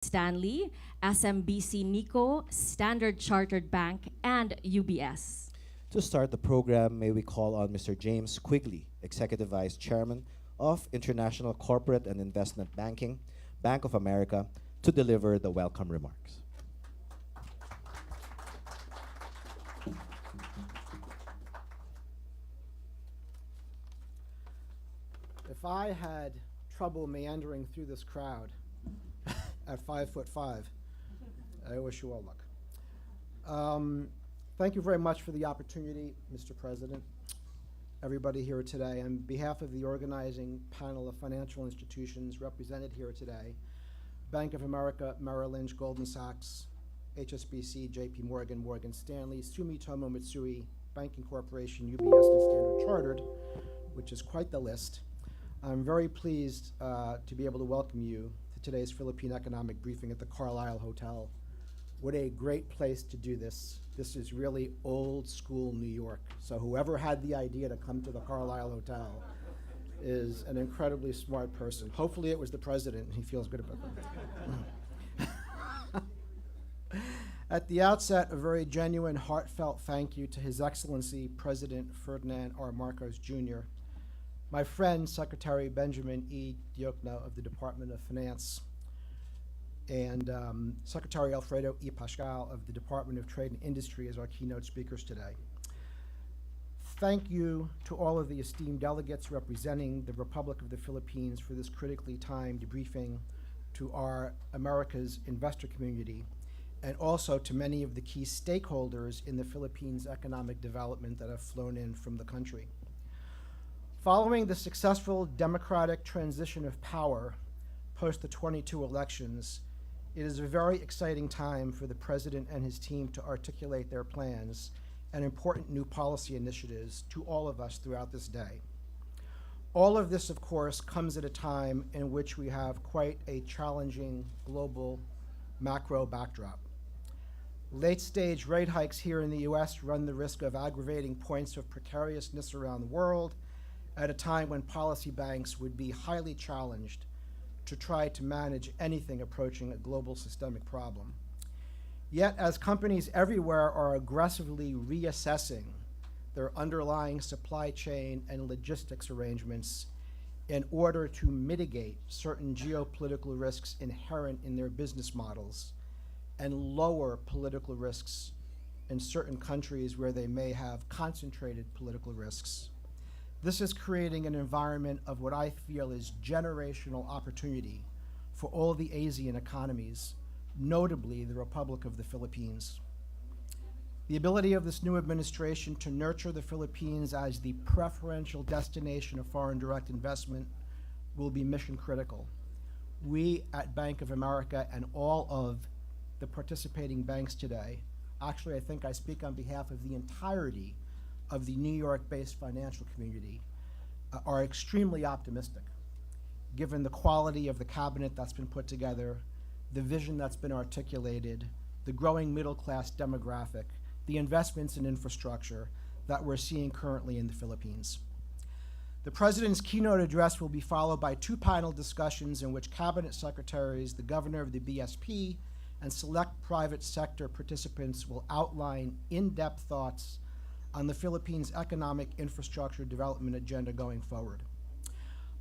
Stanley, SMBC Nikko, Standard Chartered Bank, and UBS. To start the program, may we call on Mr. James Quigley, Executive Vice Chairman of International Corporate and Investment Banking, Bank of America, to deliver the welcome remarks. If I had trouble meandering through this crowd at 5'5", I wish you all luck. Thank you very much for the opportunity, Mr. President, everybody here today. On behalf of the organizing panel of financial institutions represented here today, Bank of America, Merrill Lynch, Goldman Sachs, HSBC, JP Morgan, Morgan Stanley, Sumitomo Mitsui, Banking Corporation, UBS, and Standard Chartered, which is quite the list. I'm very pleased to be able to welcome you to today's Philippine Economic Briefing at the Carlisle Hotel. What a great place to do this. This is really old school New York. So whoever had the idea to come to the Carlisle Hotel is an incredibly smart person. Hopefully it was the president and he feels good about that. At the outset, a very genuine, heartfelt thank you to His Excellency President Ferdinand R. Marcos Jr., my friend, Secretary Benjamin E. Diokno of the Department of Finance, and Secretary Alfredo E. Pascal of the Department of Trade and Industry as our keynote speakers today. Thank you to all of the esteemed delegates representing the Republic of the Philippines for this critically timed briefing, to our America's investor community, and also to many of the key stakeholders in the Philippines' economic development that have flown in from the country. Following the successful democratic transition of power post the 22 elections, it is a very exciting time for the President and his team to articulate their plans and important new policy initiatives to all of us throughout this day. All of this, of course, comes at a time in which we have quite a challenging global macro backdrop. Late-stage rate hikes here in the US run the risk of aggravating points of precariousness around the world at a time when policy banks would be highly challenged to try to manage anything approaching a global systemic problem. Yet, as companies everywhere are aggressively reassessing their underlying supply chain and logistics arrangements in order to mitigate certain geopolitical risks inherent in their business models and lower political risks in certain countries where they may have concentrated political risks, this is creating an environment of what I feel is generational opportunity for all the Asian economies, notably the Republic of the Philippines. The ability of this new administration to nurture the Philippines as the preferential destination of foreign direct investment will be mission critical. We at Bank of America and all of the participating banks today, actually I think I speak on behalf of the entirety of the New York-based financial community, are extremely optimistic, given the quality of the cabinet that's been put together, the vision that's been articulated, the growing middle-class demographic, the investments in infrastructure that we're seeing currently in the Philippines. The President's keynote address will be followed by two panel discussions in which Cabinet Secretaries, the Governor of the BSP, and select private sector participants will outline in-depth thoughts on the Philippines' economic infrastructure development agenda going forward.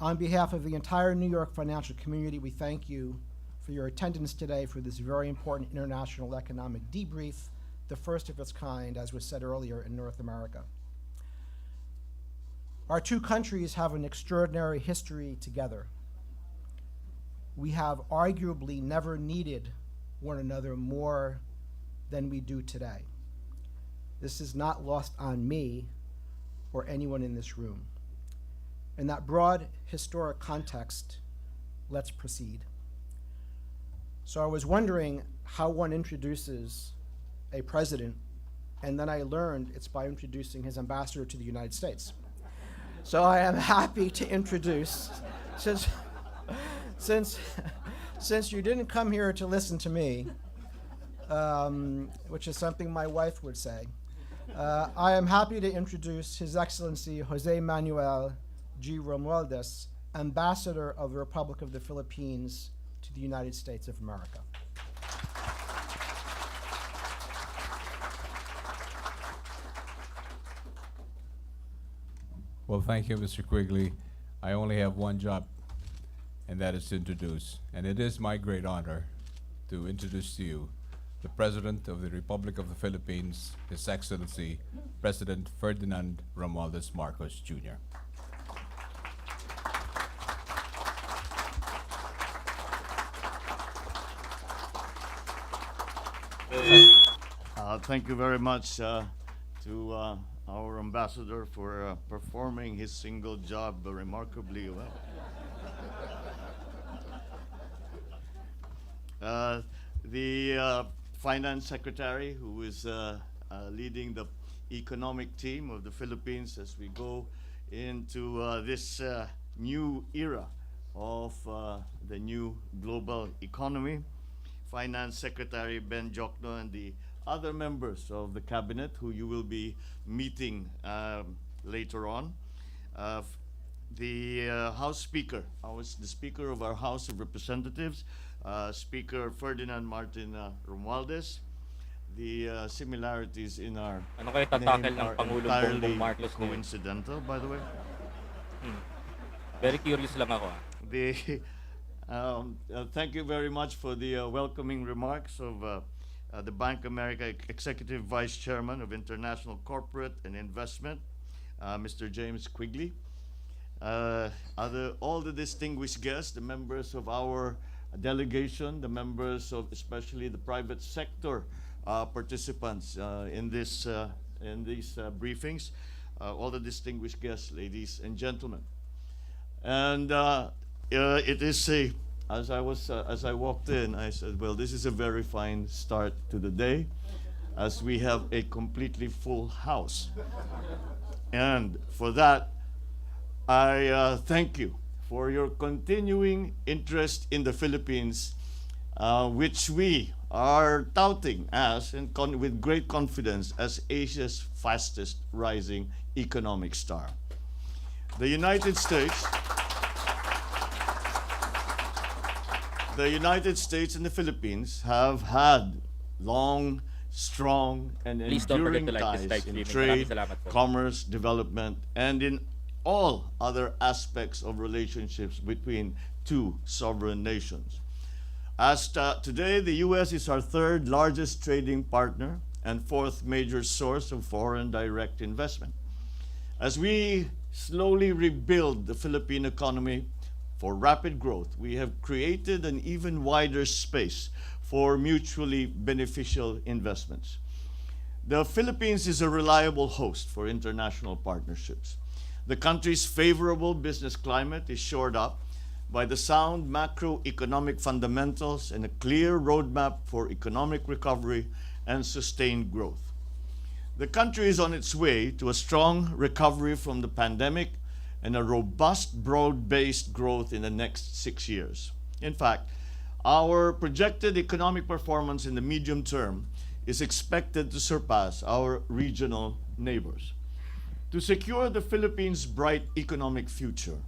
On behalf of the entire New York financial community, we thank you for your attendance today for this very important international economic debrief, the first of its kind, as was said earlier, in North America. Our two countries have an extraordinary history together. We have arguably never needed one another more than we do today. This is not lost on me or anyone in this room. In that broad historic context, let's proceed. So I was wondering how one introduces a president, and then I learned it's by introducing his ambassador to the United States. So I am happy to introduce, since you didn't come here to listen to me, which is something my wife would say, I am happy to introduce His Excellency Jose Manuel G. Romualdez, Ambassador of the Republic of the Philippines to the United States of America. Well, thank you, Mr. Quigley. I only have one job, and that is to introduce. And it is my great honor to introduce to you the President of the Republic of the Philippines, His Excellency, President Ferdinand Romualdez Marcos, Jr. Thank you very much to our ambassador for performing his single job remarkably well. The finance secretary, who is leading the economic team of the Philippines as we go into this new era of the new global economy. Finance Secretary Ben Jokno and the other members of the cabinet who you will be meeting later on. The House Speaker, the Speaker of our House of Representatives, Speaker Ferdinand Martin Romualdez. The similarities in our Ano kayo tatakil name ng are Pangulong entirely Bongbong Marcos ngayon? coincidental, by the way. Very curious lang ako. Thank you very much for the welcoming remarks of the Bank of America Executive Vice Chairman of International Corporate and Investment, Mr. James Quigley. All the distinguished guests, the members of our delegation, the members of especially the private sector participants in these briefings, all the distinguished guests, ladies and gentlemen. And it is as I walked in, I said, well, this is a very fine start to the day, as we have a completely full house. And for that, I thank you for your continuing interest in the Philippines, which we are touting as, and with great confidence, as Asia's fastest rising economic star. The United States and the Philippines have had long, strong, and Please don't forget enduring to like this ties live in streaming. trade, Maraming salamat po. commerce, development, and in all other aspects of relationships between two sovereign nations. As today, the U.S. is our third largest trading partner and fourth major source of foreign direct investment. As we slowly rebuild the Philippine economy for rapid growth, we have created an even wider space for mutually beneficial investments. The Philippines is a reliable host for international partnerships. The country's favorable business climate is shored up by the sound macroeconomic fundamentals and a clear roadmap for economic recovery and sustained growth. The country is on its way to a strong recovery from the pandemic and a robust, broad-based growth in the next 6 years. In fact, our projected economic performance in the medium term is expected to surpass our regional neighbors. To secure the Philippines' bright economic future,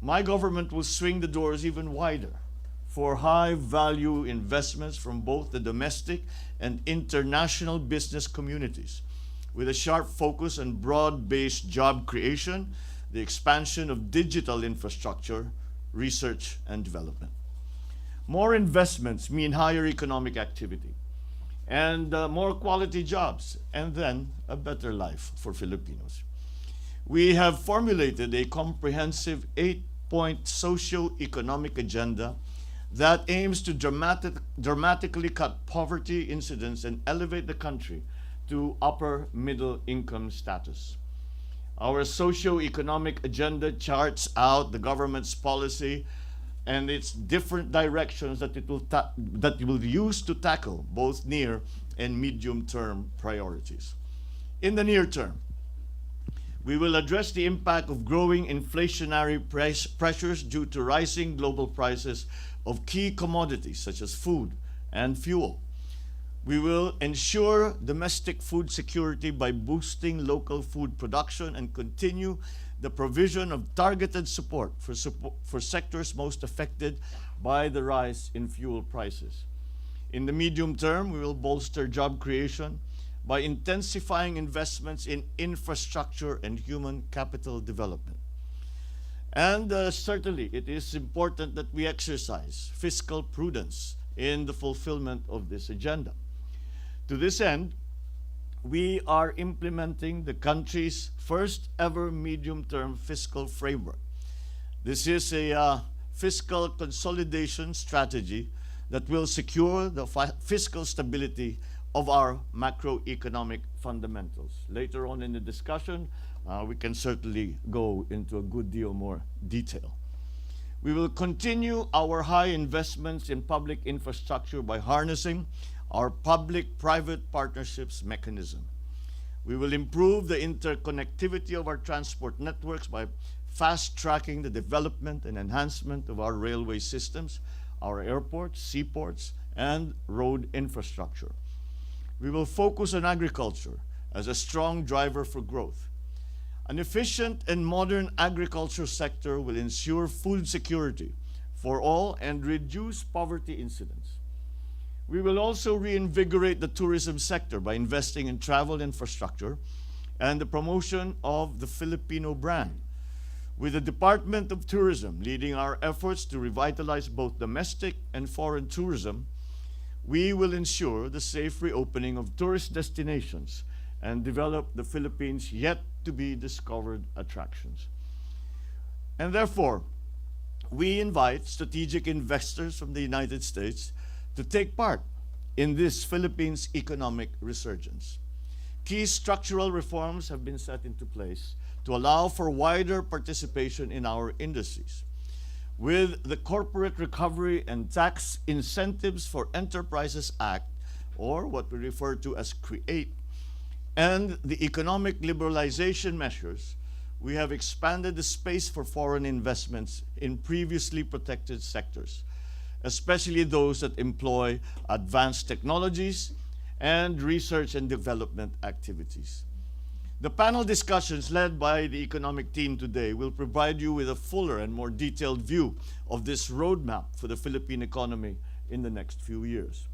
my government will swing the doors even wider for high-value investments from both the domestic and international business communities, with a sharp focus on broad-based job creation, the expansion of digital infrastructure, research, and development. More investments mean higher economic activity and more quality jobs, and then a better life for Filipinos. We have formulated a comprehensive 8-point socio-economic agenda that aims to dramatically cut poverty incidence and elevate the country to upper middle income status. Our socio-economic agenda charts out the government's policy and its different directions that it will use to tackle both near and medium-term priorities. In the near term, we will address the impact of growing inflationary pressures due to rising global prices of key commodities such as food and fuel. We will ensure domestic food security by boosting local food production and continue the provision of targeted support for sectors most affected by the rise in fuel prices. In the medium term, we will bolster job creation by intensifying investments in infrastructure and human capital development. And certainly, it is important that we exercise fiscal prudence in the fulfillment of this agenda. To this end, we are implementing the country's first ever medium-term fiscal framework. This is a fiscal consolidation strategy that will secure the fiscal stability of our macroeconomic fundamentals. Later on in the discussion, we can certainly go into a good deal more detail. We will continue our high investments in public infrastructure by harnessing our public-private partnerships mechanism. We will improve the interconnectivity of our transport networks by fast-tracking the development and enhancement of our railway systems, our airports, seaports, and road infrastructure. We will focus on agriculture as a strong driver for growth. An efficient and modern agriculture sector will ensure food security for all and reduce poverty incidence. We will also reinvigorate the tourism sector by investing in travel infrastructure and the promotion of the Filipino brand, with the Department of Tourism leading our efforts to revitalize both domestic and foreign tourism. We will ensure the safe reopening of tourist destinations and develop the Philippines' yet-to-be-discovered attractions. And therefore, we invite strategic investors from the United States to take part in this Philippines' economic resurgence. Key structural reforms have been set into place to allow for wider participation in our industries. With the Corporate Recovery and Tax Incentives for Enterprises Act, or what we refer to as CREATE, and the economic liberalization measures, we have expanded the space for foreign investments in previously protected sectors, especially those that employ advanced technologies and research and development activities. The panel discussions led by the economic team today will provide you with a fuller and more detailed view of this roadmap for the Philippine economy in the next few years.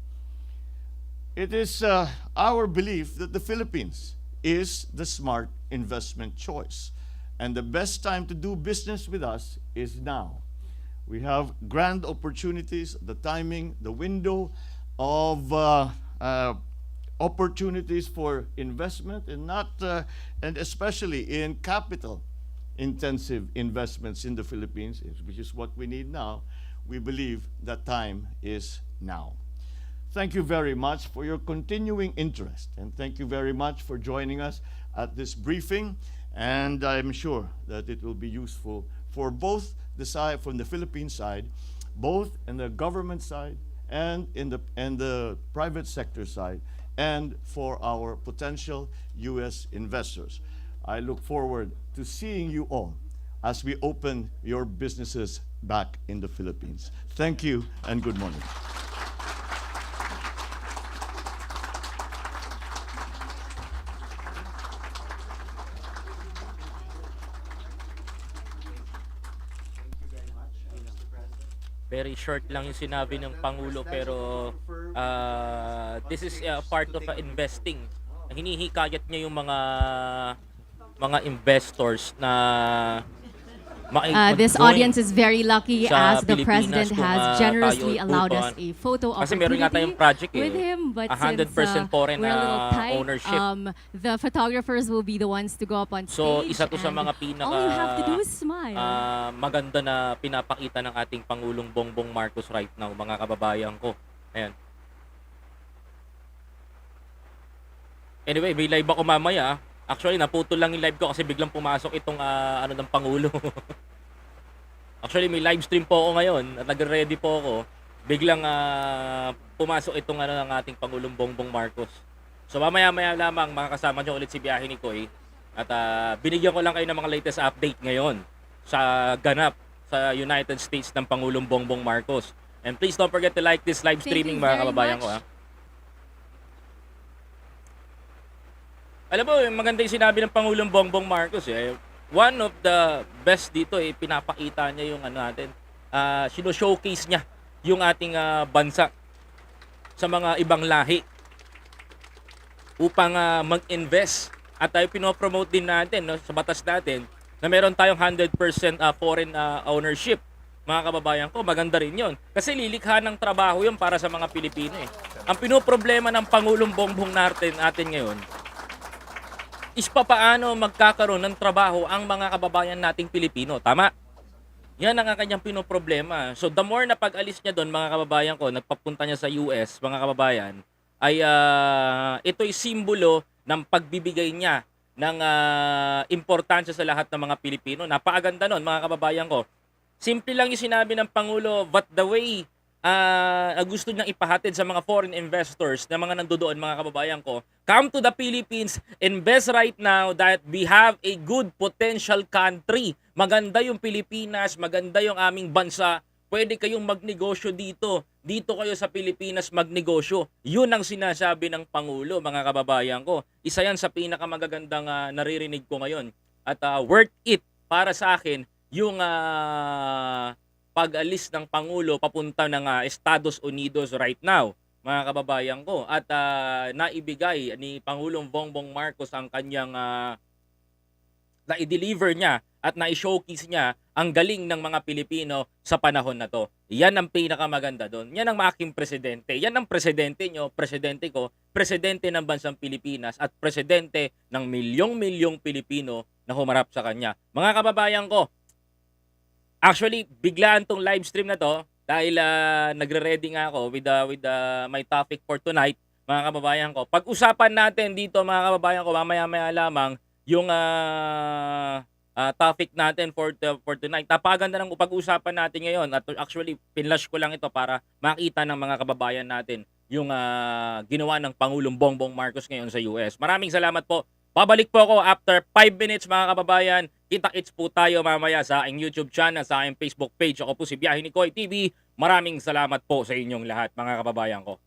It is our belief that the Philippines is the smart investment choice, and the best time to do business with us is now. We have grand opportunities, the timing, the window of opportunities for investment, and especially in capital-intensive investments in the Philippines, which is what we need now. We believe that time is now. Thank you very much for your continuing interest, and thank you very much for joining us at this briefing. And I'm sure that it will be useful for both the side, from the Philippine side, both in the government side and in the private sector side, and for our potential U.S. investors. I look forward to seeing you all as we open your businesses back in the Philippines. Thank you and good morning. Very short lang yung sinabi ng Pangulo, pero this is part of investing. Hinihikayat niya yung mga investors na This audience is very lucky sa as the Pilipinas President kung, has generously tayo allowed us utuan. a photo Kasi meron nga tayong opportunity project with him. But 100% since foreign we're a little tight, ownership. The photographers will be the ones to go up on stage. So, isa to sa and mga pinaka all you have to do is smile. maganda na pinapakita ng ating Pangulong Bongbong Marcos right now, mga kababayan ko. Ayan. Anyway, may live ako mamaya. Actually, naputol lang yung live ko kasi biglang pumasok itong ng Pangulo. Actually, may live stream po ako ngayon at nag-ready po ako. Biglang pumasok itong ng ating Pangulong Bongbong Marcos. So mamaya-maya lamang makakasama nyo ulit si Biyahe ni Koy. At binigyan ko lang kayo ng mga latest update ngayon sa ganap sa United States ng Pangulong Bongbong Marcos. And please don't forget to like this live streaming, mga kababayan ko. Alam mo, maganda yung sinabi ng Pangulong Bongbong Marcos. one of the best dito pinapakita niya yung ano natin, showcase niya yung ating bansa sa mga ibang lahi upang mag-invest. At tayo pinopromote din natin, no, sa batas natin na meron tayong 100% foreign ownership. Mga kababayan ko, maganda rin yon. Kasi lilikha ng trabaho yun para sa mga Pilipino eh. Ang pinoproblema ng Pangulong Bongbong natin ngayon is papaano magkakaroon ng trabaho ang mga kababayan nating Pilipino. Tama? Yan ang kanyang pinoproblema. So the more na pag-alis niya doon, mga kababayan ko, nagpapunta niya sa US, mga kababayan, ay ito'y simbolo ng pagbibigay niya ng importansya sa lahat ng mga Pilipino. Napakaganda nun, mga kababayan ko. Simple lang yung sinabi ng Pangulo, but the way gusto niyang ipahatid sa mga foreign investors na mga nandoon, mga kababayan ko, come to the Philippines, invest right now that we have a good potential country. Maganda yung Pilipinas, maganda yung aming bansa. Pwede kayong magnegosyo dito. Dito kayo sa Pilipinas magnegosyo. Yun ang sinasabi ng Pangulo, mga kababayan ko. Isa yan sa pinakamagagandang naririnig ko ngayon. At worth it para sa akin yung pag-alis ng Pangulo papunta ng Estados Unidos right now, mga kababayan ko. At naibigay ni Pangulong Bongbong Marcos ang kanyang na-deliver niya at na-showcase niya ang galing ng mga Pilipino sa panahon na to. Yan ang pinakamaganda doon. Yan ang aking presidente. Yan ang presidente nyo, presidente ko, presidente ng bansang Pilipinas at presidente ng milyong-milyong Pilipino na humarap sa kanya. Mga kababayan ko, actually, biglaan tong live stream na to dahil nagre-ready nga ako with my topic for tonight, mga kababayan ko. Pag-usapan natin dito, mga kababayan ko, mamaya-maya lamang yung topic natin for tonight. Napakaganda ng pag-usapan natin ngayon. At actually, pinlash ko lang ito para makita ng mga kababayan natin yung ginawa ng Pangulong Bongbong Marcos ngayon sa US. Maraming salamat po. Babalik po ako after 5 minutes, mga kababayan. Kita-kits po tayo mamaya sa aking YouTube channel, sa aking Facebook page. Ako po si Biyahe ni Koy TV. Maraming salamat po sa inyong lahat, mga kababayan ko.